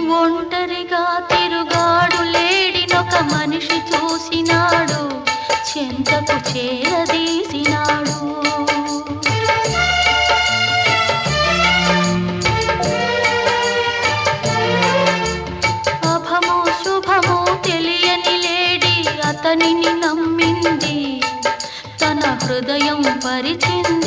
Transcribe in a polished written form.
ఒంటరిగా తిరుగాడు లేడినొక మనిషి చూసినాడు, చెంతకు చేరదీసినాడు. అభమో శుభమో తెలియని లేడి అతనిని నమ్మింది, తన హృదయం పరిచింది.